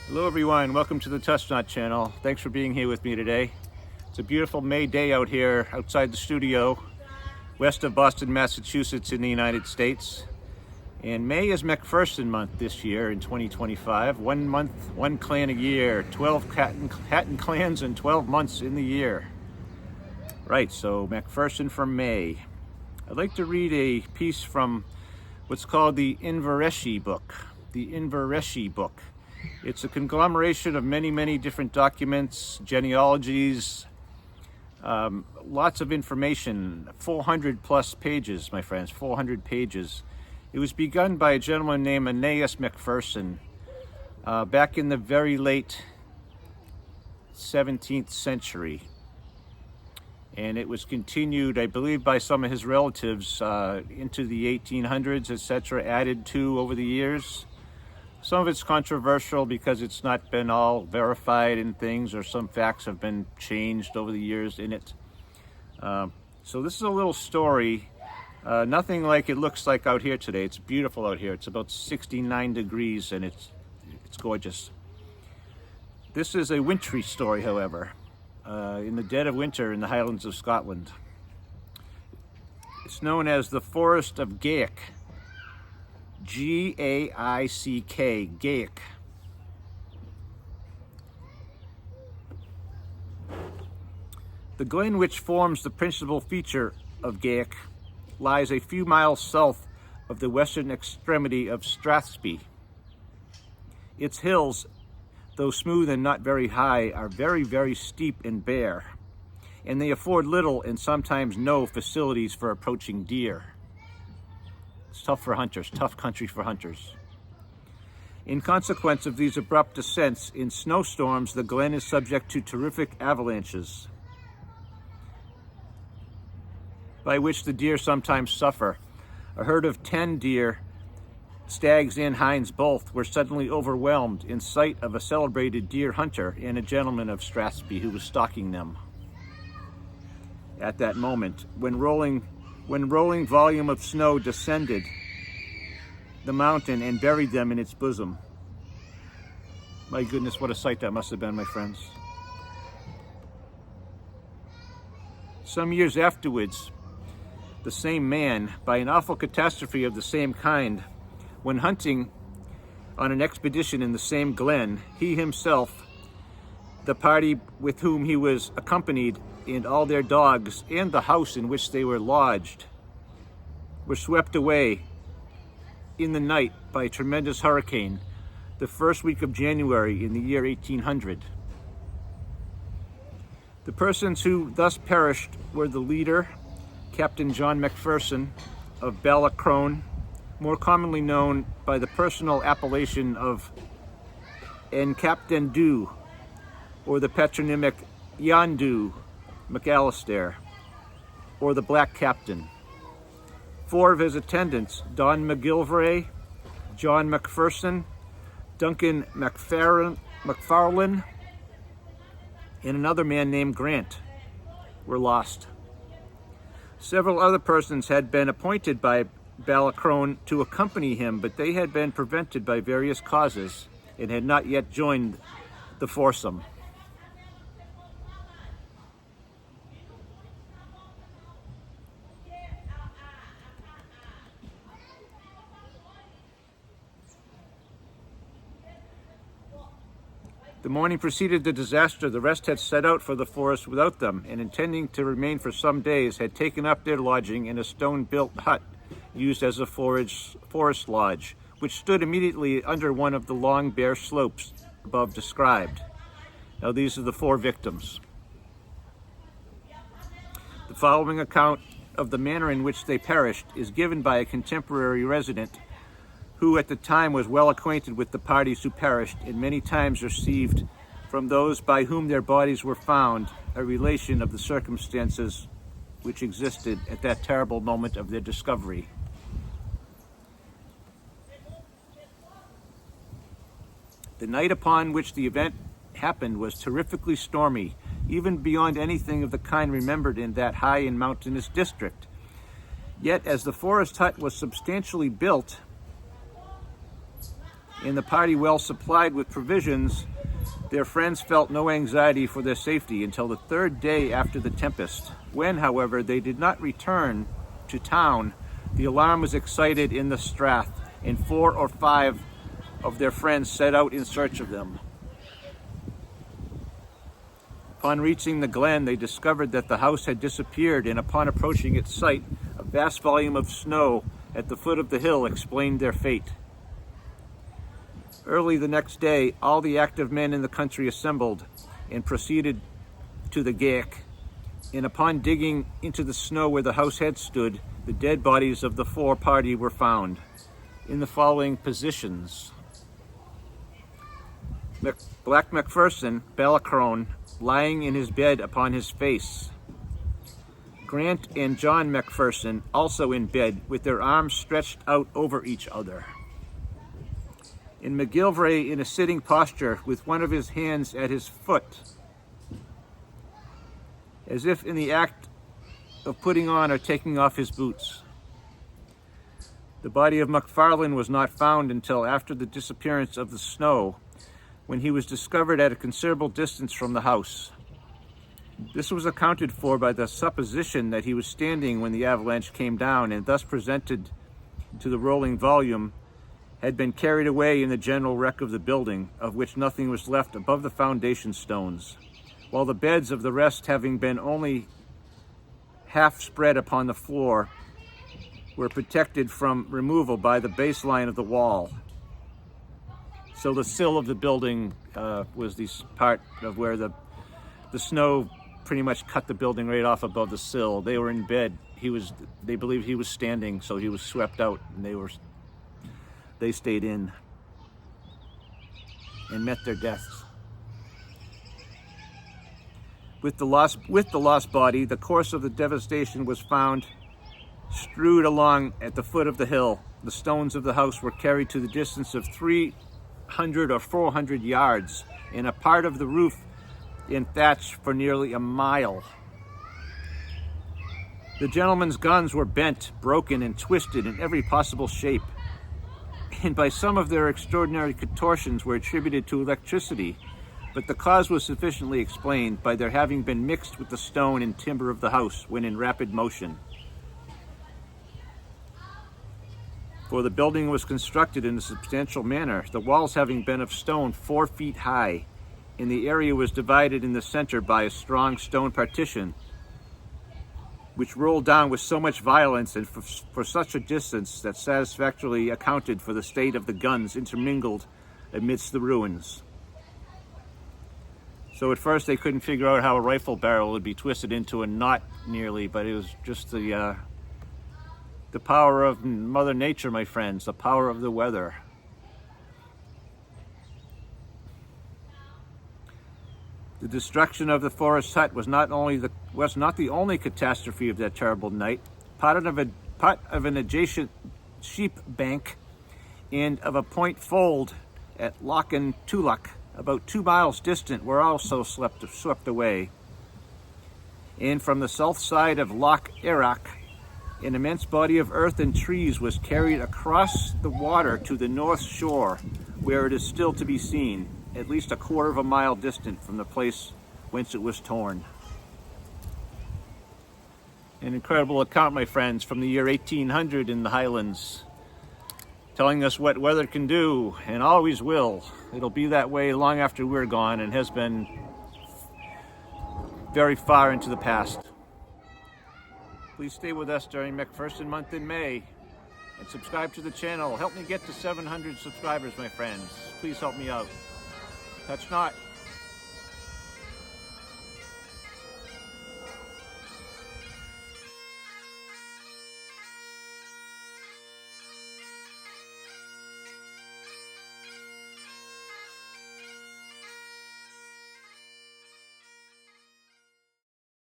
Hello everyone, welcome to the Chestnut channel. Thanks for being here with me today. It's a beautiful May day out here outside the studio, west of Boston, Massachusetts in the United States. And May is Macpherson month this year in 2025. 1 month, one clan a year, 12 Hatton clans and 12 months in the year. Right, so Macpherson for May. I'd like to read a piece from what's called the Invereshie Book. The Invereshie Book. It's a conglomeration of many different documents, genealogies, lots of information, 400 plus pages, my friends, 400 pages. It was begun by a gentleman named Aeneas Macpherson back in the very late 17th century. And it was continued, I believe, by some of his relatives into the 1800s, etc., added to over the years. Some of it's controversial because it's not been all verified in things, or some facts have been changed over the years in it. So this is a little story, nothing like it looks like out here today. It's beautiful out here. It's about 69 degrees and it's gorgeous. This is a wintry story, however, in the dead of winter in the Highlands of Scotland. It's known as the Forest of Gaich. G-A-I-C-K, Gaich. The glen which forms the principal feature of Gaich lies a few miles south of the western extremity of Strathspey. Its hills, though smooth and not very high, are very steep and bare, and they afford little and sometimes no facilities for approaching deer. It's tough for hunters, tough country for hunters. In consequence of these abrupt descents, in snowstorms, the glen is subject to terrific avalanches, by which the deer sometimes suffer. A herd of 10 deer, stags and hinds both, were suddenly overwhelmed in sight of a celebrated deer hunter and a gentleman of Strathspey who was stalking them. At that moment, when rolling volume of snow descended the mountain and buried them in its bosom. My goodness, what a sight that must have been, my friends. Some years afterwards, the same man, by an awful catastrophe of the same kind, when hunting on an expedition in the same glen, he himself, the party with whom he was accompanied, and all their dogs, and the house in which they were lodged, were swept away in the night by a tremendous hurricane, the first week of January in the year 1800. The persons who thus perished were the leader, Captain John Macpherson of Balacrone, more commonly known by the personal appellation of En Captain Du, or the patronymic Yandu McAllister, or the Black Captain. 4 of his attendants, Don McGilvray, John Macpherson, Duncan McFarlane, and another man named Grant, were lost. Several other persons had been appointed by Balacrone to accompany him, but they had been prevented by various causes and had not yet joined the foursome. The morning preceded the disaster. The rest had set out for the forest without them, and intending to remain for some days, had taken up their lodging in a stone-built hut used as a forest lodge, which stood immediately under one of the long bare slopes above described. Now these are the 4 victims. The following account of the manner in which they perished is given by a contemporary resident who at the time was well acquainted with the parties who perished, and many times received from those by whom their bodies were found a relation of the circumstances which existed at that terrible moment of their discovery. The night upon which the event happened was terrifically stormy, even beyond anything of the kind remembered in that high and mountainous district. Yet, as the forest hut was substantially built, and the party well supplied with provisions, their friends felt no anxiety for their safety until the third day after the tempest. When, however, they did not return to town, the alarm was excited in the strath, and 4 or 5 of their friends set out in search of them. Upon reaching the glen, they discovered that the house had disappeared, and upon approaching its site, a vast volume of snow at the foot of the hill explained their fate. Early the next day, all the active men in the country assembled and proceeded to the Gaek, and upon digging into the snow where the house had stood, the dead bodies of the 4 party were found in the following positions. Black Macpherson, Balacrone, lying in his bed upon his face. Grant and John Macpherson also in bed with their arms stretched out over each other. In McGilvray in a sitting posture with one of his hands at his foot, as if in the act of putting on or taking off his boots. The body of Macfarlane was not found until after the disappearance of the snow, when he was discovered at a considerable distance from the house. This was accounted for by the supposition that he was standing when the avalanche came down, and thus presented to the rolling volume, had been carried away in the general wreck of the building, of which nothing was left above the foundation stones, while the beds of the rest, having been only half spread upon the floor, were protected from removal by the baseline of the wall. So the sill of the building was the part of where the snow pretty much cut the building right off above the sill. They were in bed. They believed he was standing, so he was swept out, and they stayed in and met their deaths. With the lost body, the course of the devastation was found strewed along at the foot of the hill. The stones of the house were carried to the distance of 300 or 400 yards, and a part of the roof and thatch for nearly a mile. The gentlemen's guns were bent, broken, and twisted in every possible shape, and by some of their extraordinary contortions were attributed to electricity, but the cause was sufficiently explained by their having been mixed with the stone and timber of the house when in rapid motion. For the building was constructed in a substantial manner, the walls having been of stone 4 feet high, and the area was divided in the center by a strong stone partition, which rolled down with so much violence and for such a distance that satisfactorily accounted for the state of the guns intermingled amidst the ruins. So at first they couldn't figure out how a rifle barrel would be twisted into a knot nearly, but it was just the power of Mother Nature, my friends, the power of the weather. The destruction of the forest hut was not the only catastrophe of that terrible night. Part of an adjacent sheep bank and of a point fold at Loch and Tulloch, about 2 miles distant, were also swept away. And from the south side of Loch Errock, an immense body of earth and trees was carried across the water to the north shore, where it is still to be seen, at least a quarter of a mile distant from the place whence it was torn. An incredible account, my friends, from the year 1800 in the Highlands, telling us what weather can do and always will. It'll be that way long after we're gone, and has been very far into the past. Please stay with us during Macpherson month in May and subscribe to the channel. Help me get to 700 subscribers, my friends. Please help me out. Touch not.